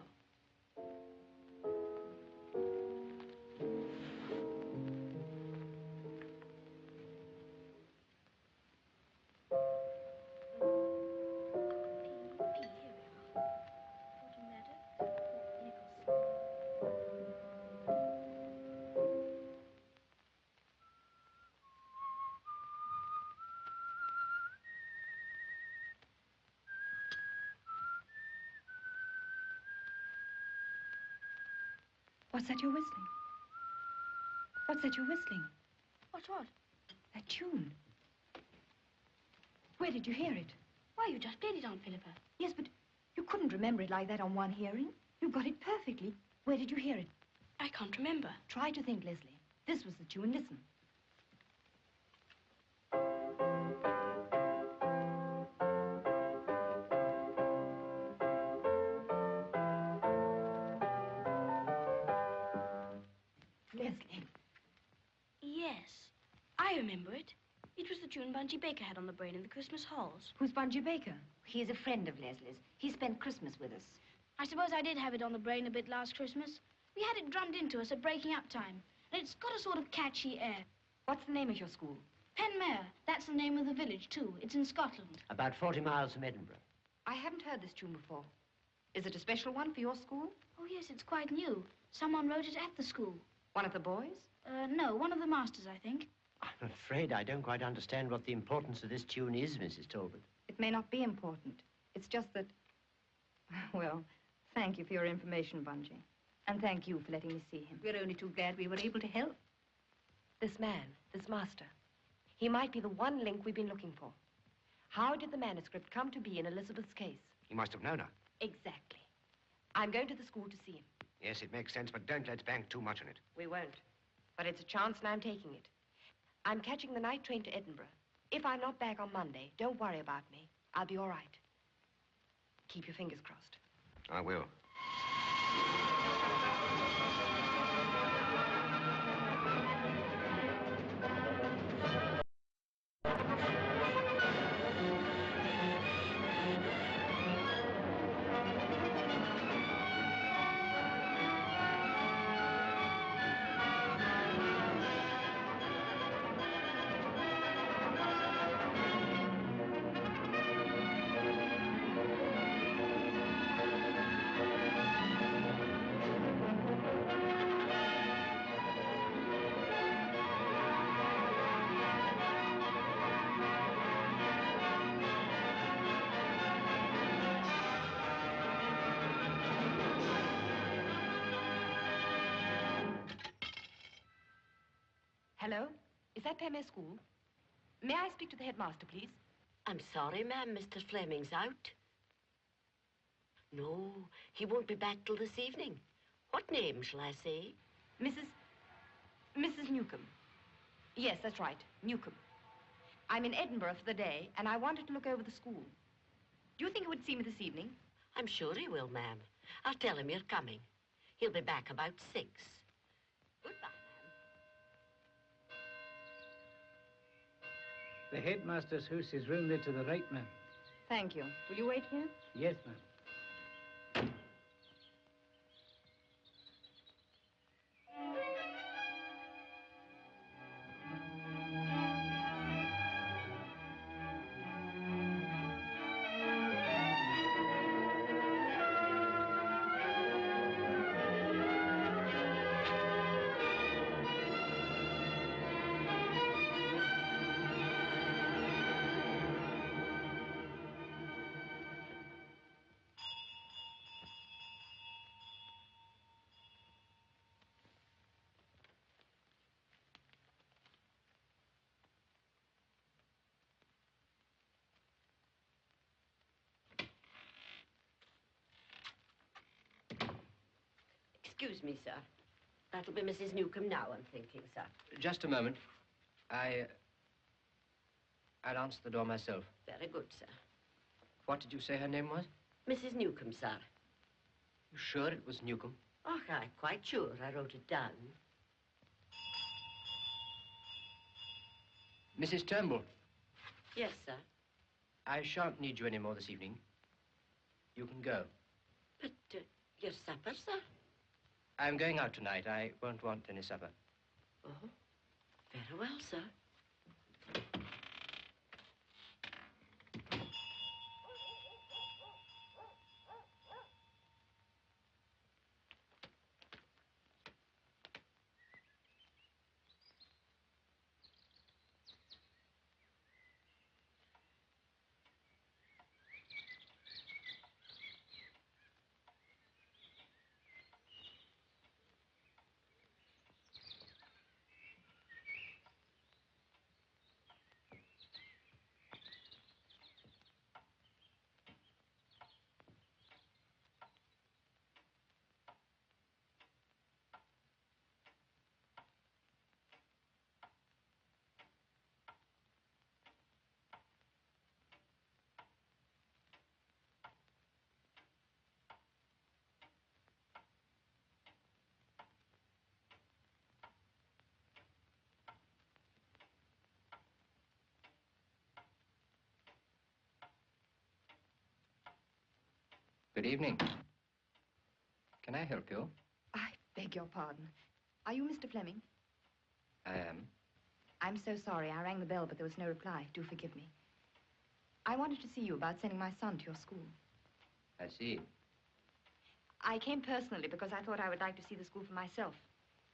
What's that you're whistling? What's that you're whistling? What? That tune. Where did you hear it? Why, you just played it, Aunt Philippa. Yes, but you couldn't remember it like that on one hearing. You got it perfectly. Where did you hear it? I can't remember. Try to think, Leslie. This was the tune. Listen. Leslie. Yes, I remember it. It was the tune Bungie Baker had on the brain in the Christmas halls. Who's Bungie Baker? He's a friend of Leslie's. He spent Christmas with us. I suppose I did have it on the brain a bit last Christmas. We had it drummed into us at breaking up time. And it's got a sort of catchy air. What's the name of your school? Penmare. That's the name of the village, too. It's in Scotland. About 40 miles from Edinburgh. I haven't heard this tune before. Is it a special one for your school? Oh, yes, it's quite new. Someone wrote it at the school. One of the boys? No, one of the masters, I think. I'm afraid I don't quite understand what the importance of this tune is, Mrs. Talbot. It may not be important. It's just that... Well, thank you for your information, Bungie. And thank you for letting me see him. We're only too glad we were able to help. This man, this master, he might be the one link we've been looking for. How did the manuscript come to be in Elizabeth's case? He must have known her. Exactly. I'm going to the school to see him. Yes, it makes sense, but don't let's bank too much on it. We won't. But it's a chance and I'm taking it. I'm catching the night train to Edinburgh. If I'm not back on Monday, don't worry about me. I'll be all right. Keep your fingers crossed. I will. Hello? Is that Pemere School? May I speak to the headmaster, please? I'm sorry, ma'am. Mr. Fleming's out. No, he won't be back till this evening. What name shall I say? Mrs. Newcomb. Yes, that's right, Newcomb. I'm in Edinburgh for the day, and I wanted to look over the school. Do you think he would see me this evening? I'm sure he will, ma'am. I'll tell him you're coming. He'll be back about 6. Goodbye. The headmaster's house is round there to the right, ma'am. Thank you. Will you wait here? Yes, ma'am. Excuse me, sir. That'll be Mrs. Newcomb now, I'm thinking, sir. Just a moment. I'll answer the door myself. Very good, sir. What did you say her name was? Mrs. Newcomb, sir. You sure it was Newcomb? Oh, I'm quite sure. I wrote it down. Mrs. Turnbull. Yes, sir. I shan't need you any more this evening. You can go. But your supper, sir? I'm going out tonight. I won't want any supper. Oh, very well, sir. Good evening. Can I help you? I beg your pardon. Are you Mr. Fleming? I am. I'm so sorry. I rang the bell, but there was no reply. Do forgive me. I wanted to see you about sending my son to your school. I see. I came personally because I thought I would like to see the school for myself.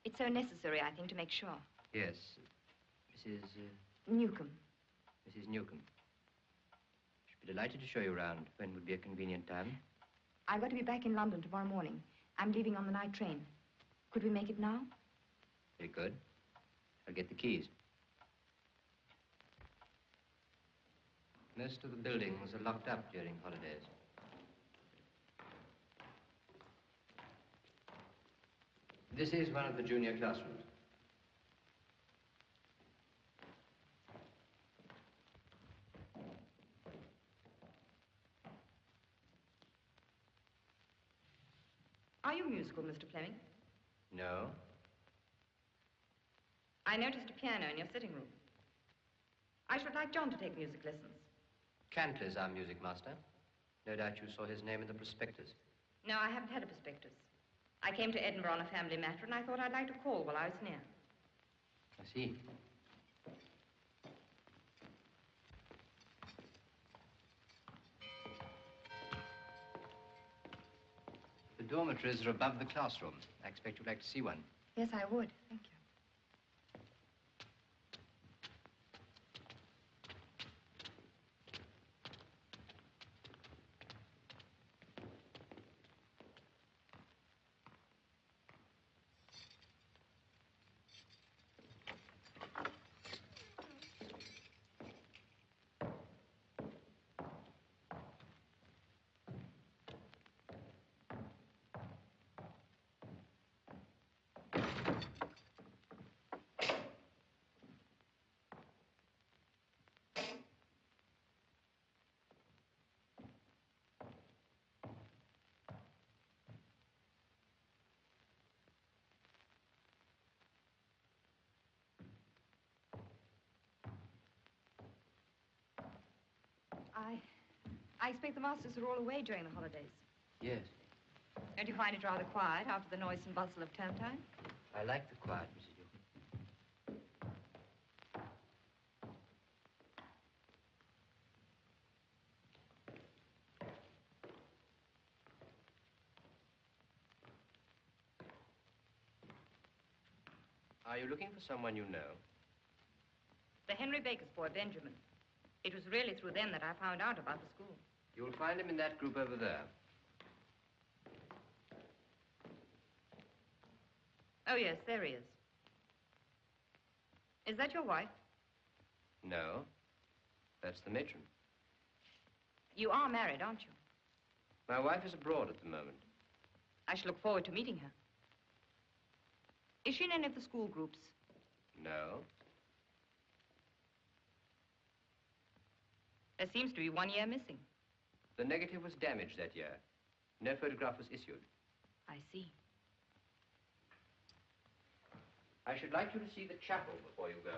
It's so necessary, I think, to make sure. Yes. Mrs. Newcomb. Mrs. Newcomb. Should be delighted to show you around. When would be a convenient time? I've got to be back in London tomorrow morning. I'm leaving on the night train. Could we make it now? Very good. I'll get the keys. Most of the buildings are locked up during holidays. This is one of the junior classrooms. Are you musical, Mr. Fleming? No. I noticed a piano in your sitting room. I should like John to take music lessons. Cantler's our music master. No doubt you saw his name in the prospectus. No, I haven't had a prospectus. I came to Edinburgh on a family matter, and I thought I'd like to call while I was near. I see. The dormitories are above the classroom. I expect you'd like to see one. Yes, I would. Thank you. I expect the masters are all away during the holidays. Yes. Don't you find it rather quiet after the noise and bustle of term time? I like the quiet, Mrs. Newcomb. Are you looking for someone you know? The Henry Baker's boy, Benjamin. It was really through them that I found out about the school. You'll find him in that group over there. Oh, yes, there he is. Is that your wife? No. That's the matron. You are married, aren't you? My wife is abroad at the moment. I shall look forward to meeting her. Is she in any of the school groups? No. There seems to be 1 year missing. The negative was damaged that year. No photograph was issued. I see. I should like you to see the chapel before you go.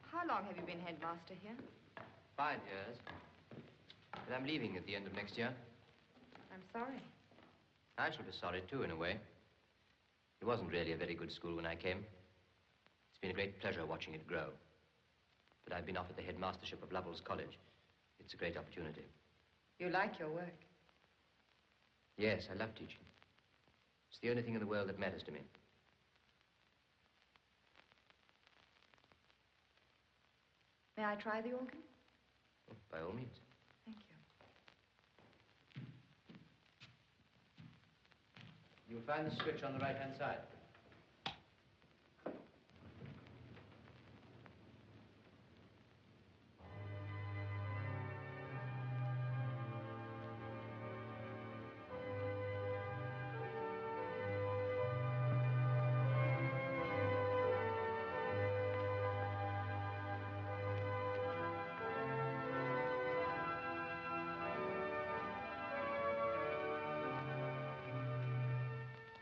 How long have you been headmaster here? 5 years. But I'm leaving at the end of next year. I'm sorry. I shall be sorry, too, in a way. It wasn't really a very good school when I came. It's been a great pleasure watching it grow. But I've been offered the headmastership of Lovell's College. It's a great opportunity. You like your work? Yes, I love teaching. It's the only thing in the world that matters to me. May I try the organ? Oh, by all means. Thank you. You'll find the switch on the right-hand side.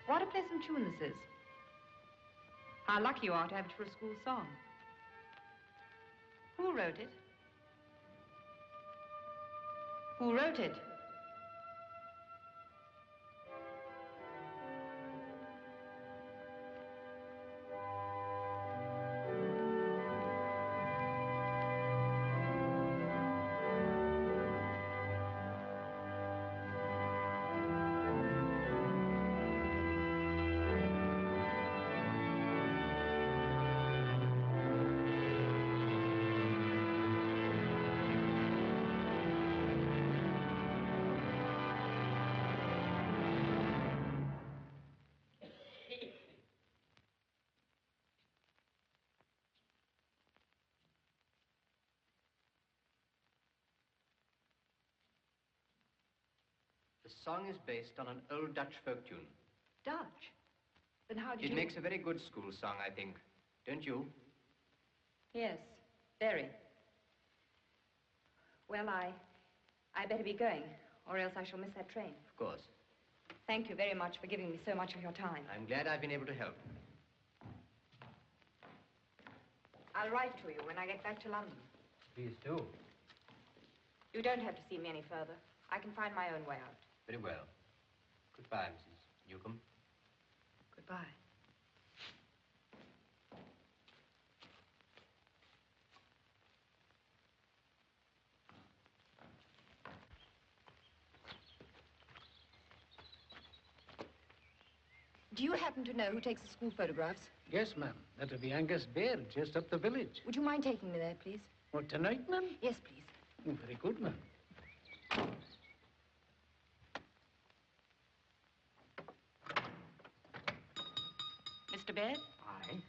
What a pleasant tune this is. How lucky you are to have it for a school song. Who wrote it? Who wrote it? The song is based on an old Dutch folk tune. Dutch? Then how did you... It makes a very good school song, I think. Don't you? Yes, very. Well, I better be going, or else I shall miss that train. Of course. Thank you very much for giving me so much of your time. I'm glad I've been able to help. I'll write to you when I get back to London. Please do. You don't have to see me any further. I can find my own way out. Very well. Goodbye, Mrs. Newcomb. Goodbye. Do you happen to know who takes the school photographs? Yes, ma'am. That'll be Angus Baird, just up the village. Would you mind taking me there, please? What, tonight, ma'am? Yes, please. Oh, very good, ma'am. Mr. Baird? Aye.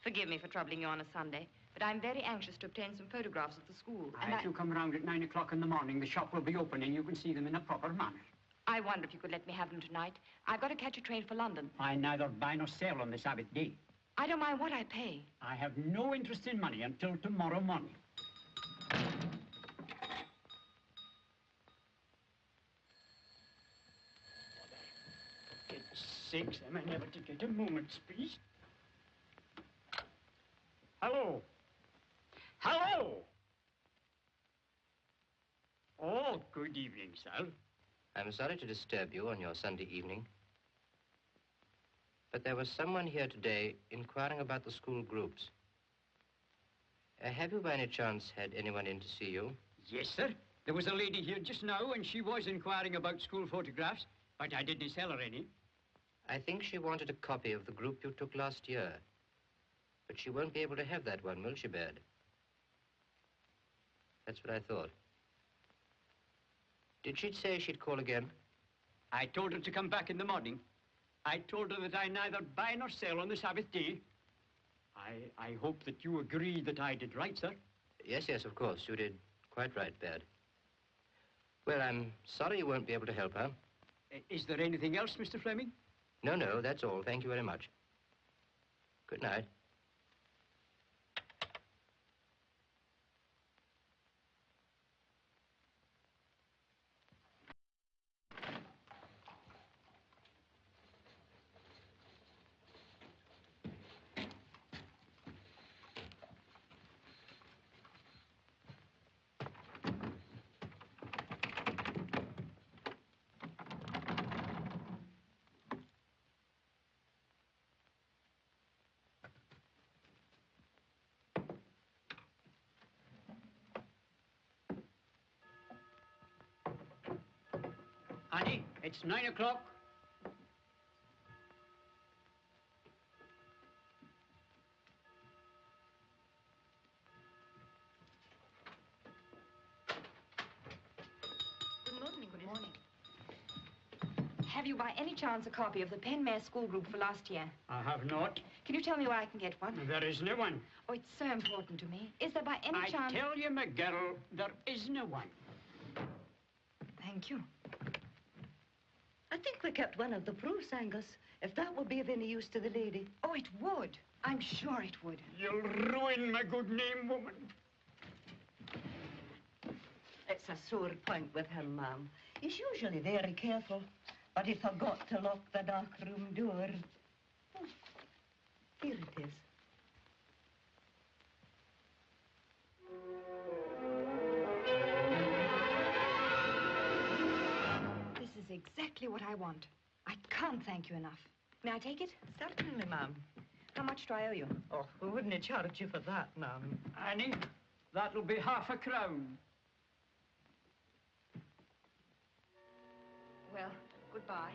Forgive me for troubling you on a Sunday, but I'm very anxious to obtain some photographs of the school. If you come round at 9 o'clock in the morning, the shop will be open and you can see them in a proper manner. I wonder if you could let me have them tonight. I've got to catch a train for London. I neither buy nor sell on the Sabbath day. I don't mind what I pay. I have no interest in money until tomorrow morning. Goodness sakes, am I never to get a moment's peace? Hello? Hello? Oh, good evening, sir. I'm sorry to disturb you on your Sunday evening, but there was someone here today inquiring about the school groups. Have you by any chance had anyone in to see you? Yes, sir. There was a lady here just now, and she was inquiring about school photographs, but I didn't sell her any. I think she wanted a copy of the group you took last year, but she won't be able to have that one, will she, Baird? That's what I thought. Did she say she'd call again? I told her to come back in the morning. I told her that I neither buy nor sell on the Sabbath day. I hope that you agree that I did right, sir. Yes, yes, of course. You did quite right, Baird. Well, I'm sorry you won't be able to help her. Is there anything else, Mr. Fleming? No, no, that's all. Thank you very much. Good night. Annie, it's 9 o'clock. Good morning. Good morning. Have you by any chance a copy of the Penmare School Group for last year? I have not. Can you tell me where I can get one? There is no one. Oh, it's so important to me. Is there by any chance... I tell you, my girl, there is no one. Thank you. I think we kept one of the proofs, Angus, if that would be of any use to the lady. Oh, it would. I'm sure it would. You'll ruin my good name, woman. It's a sore point with him, ma'am. He's usually very careful, but he forgot to lock the dark room door. Oh, here it is. This is exactly what I want. I can't thank you enough. May I take it? Certainly, ma'am. How much do I owe you? Oh, we wouldn't charge you for that, ma'am. Annie, that'll be half a crown. Well, goodbye.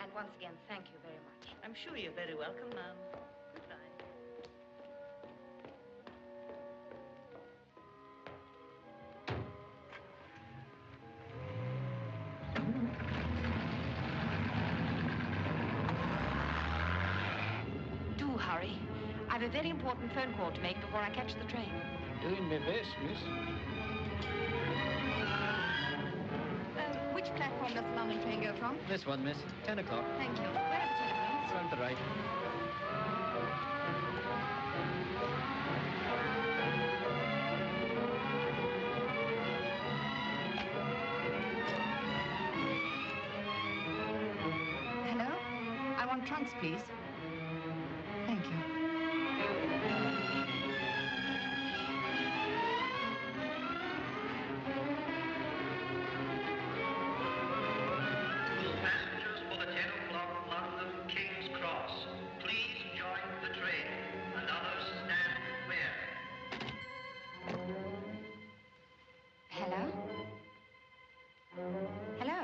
And once again, thank you very much. I'm sure you're very welcome, ma'am. Goodbye. Do hurry. I've a very important phone call to make before I catch the train. Doing my best, miss. Which platform does the London train go from? This one, miss. 10 o'clock. Thank you. Where are the telephones? Round the right. Hello? I want trunks, please. Thank you. Passengers for the 10 o'clock London King's Cross, please join the train, and others stand clear. Hello? Hello?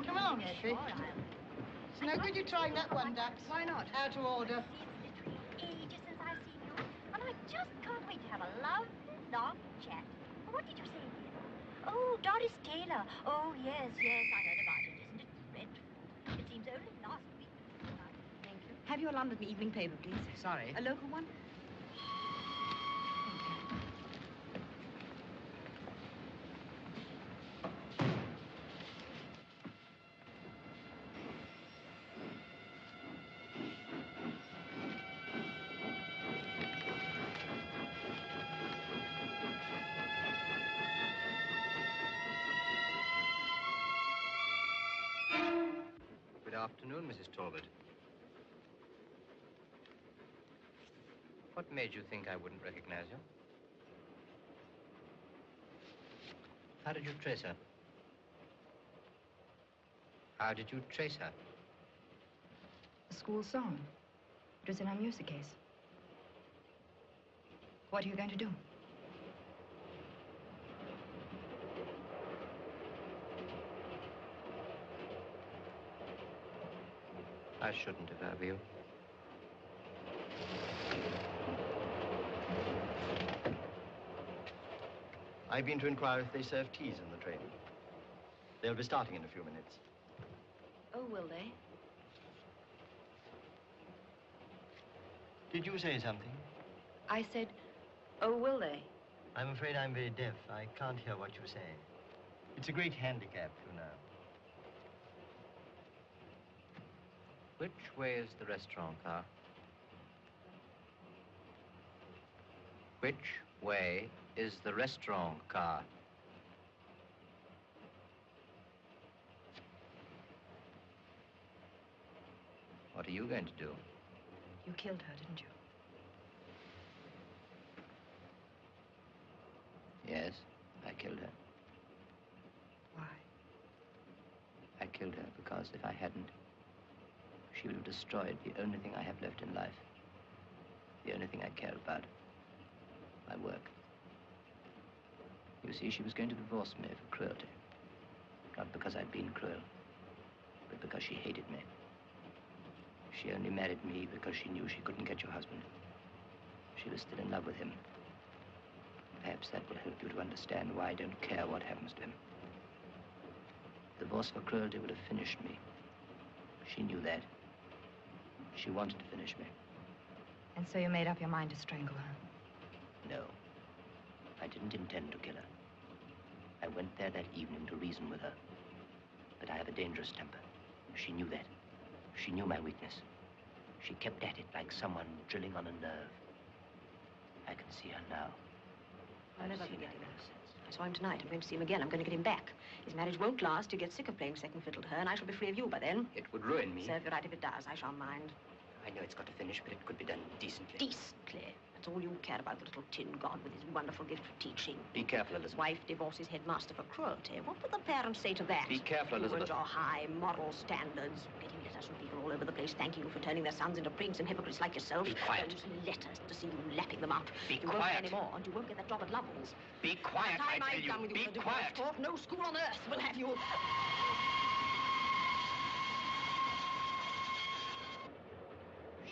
Come along, Effie. It's no good you trying that one, Dax. Why not? Out of order. Ages since I've seen you, and I just can't wait to have a lovely, long chat. What did you say again? Oh, Doris Taylor. Oh, yes, I heard about it. Isn't it dreadful? It seems only last week. Thank you. Have your London evening paper, please. Sorry. A local one? Good afternoon, Mrs. Talbot. What made you think I wouldn't recognize you? How did you trace her? How did you trace her? A school song. It was in our music case. What are you going to do? I shouldn't if I were you. I've been to inquire if they serve teas in the train. They'll be starting in a few minutes. Oh, will they? Did you say something? I said, oh, will they? I'm afraid I'm very deaf. I can't hear what you say. It's a great handicap, you know. Which way is the restaurant car? Which way is the restaurant car? What are you going to do? You killed her, didn't you? Yes, I killed her. Why? I killed her because if I hadn't, she would have destroyed the only thing I have left in life. The only thing I care about. My work. You see, she was going to divorce me for cruelty. Not because I'd been cruel, but because she hated me. She only married me because she knew she couldn't get your husband. She was still in love with him. Perhaps that will help you to understand why I don't care what happens to him. Divorce for cruelty would have finished me. She knew that. She wanted to finish me. And so you made up your mind to strangle her? No. I didn't intend to kill her. I went there that evening to reason with her. But I have a dangerous temper. She knew that. She knew my weakness. She kept at it like someone drilling on a nerve. I can see her now. I'll never forget him. I saw him tonight. I'm going to see him again. I'm going to get him back. His marriage won't last. He'll get sick of playing second fiddle to her, and I shall be free of you by then. It would ruin me. Serve you right if it does. I shan't mind. I know it's got to finish, but it could be done decently. Decently? That's all you care about, the little tin god with his wonderful gift for teaching. Be careful, Elizabeth. Wife divorces headmaster for cruelty. What would the parents say to that? Be careful, Elizabeth. You and your high moral standards. Getting letters from people all over the place thanking you for turning their sons into prigs and hypocrites like yourself. Be quiet. Those letters to see you lapping them up. Be you quiet. won't get any more, and you won't get that job at Lovell's. Be quiet, By the time I tell you. I'm done with you Be for the quiet. divorce talk, no school on earth will have you.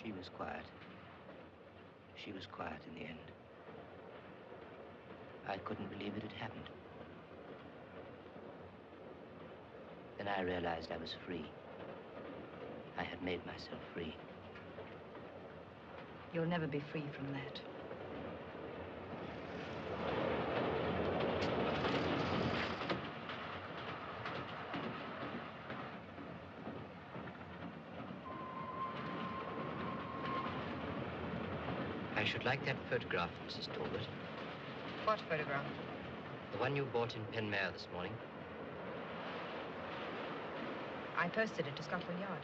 She was quiet. She was quiet in the end. I couldn't believe it had happened. Then I realized I was free. I had made myself free. You'll never be free from that. I should like that photograph, Mrs. Talbot. What photograph? The one you bought in Penmare this morning. I posted it to Scotland Yard.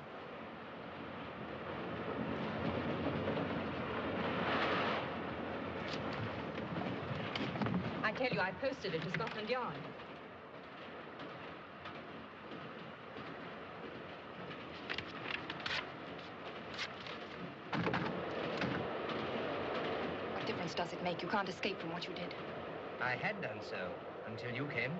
I tell you, I posted it to Scotland Yard. What difference does it make? You can't escape from what you did. I had done so until you came.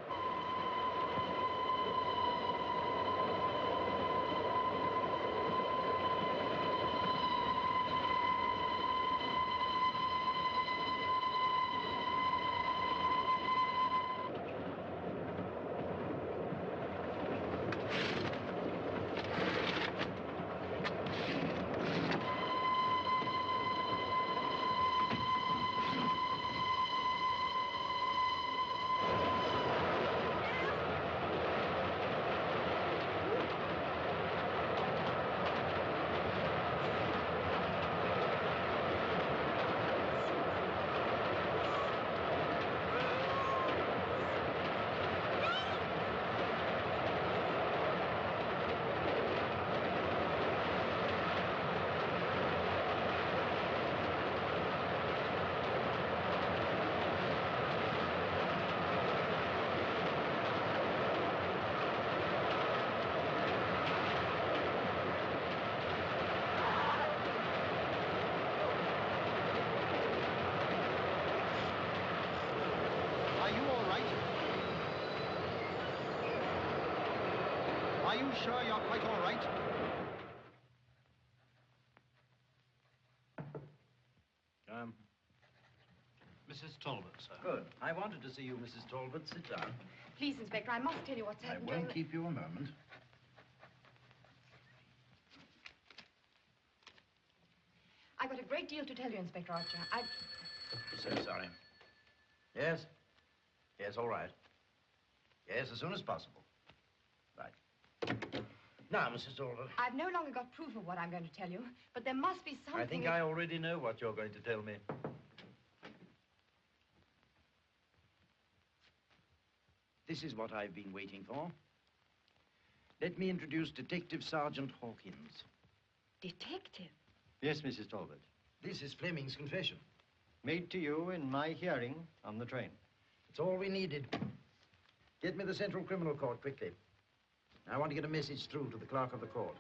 Are you sure you're quite all right? Mrs. Talbot, sir. Good. I wanted to see you, Mrs. Talbot. Sit down. Please, Inspector, I must tell you what's happened. I won't keep you a moment. I've got a great deal to tell you, Inspector Archer. So sorry. Yes? Yes, all right. Yes, as soon as possible. Right. Now, Mrs. Talbot. I've no longer got proof of what I'm going to tell you, but there must be something... I think I already know what you're going to tell me. This is what I've been waiting for. Let me introduce Detective Sergeant Hawkins. Detective? Yes, Mrs. Talbot. This is Fleming's confession. Made to you in my hearing on the train. It's all we needed. Get me the Central Criminal Court quickly. I want to get a message through to the clerk of the court.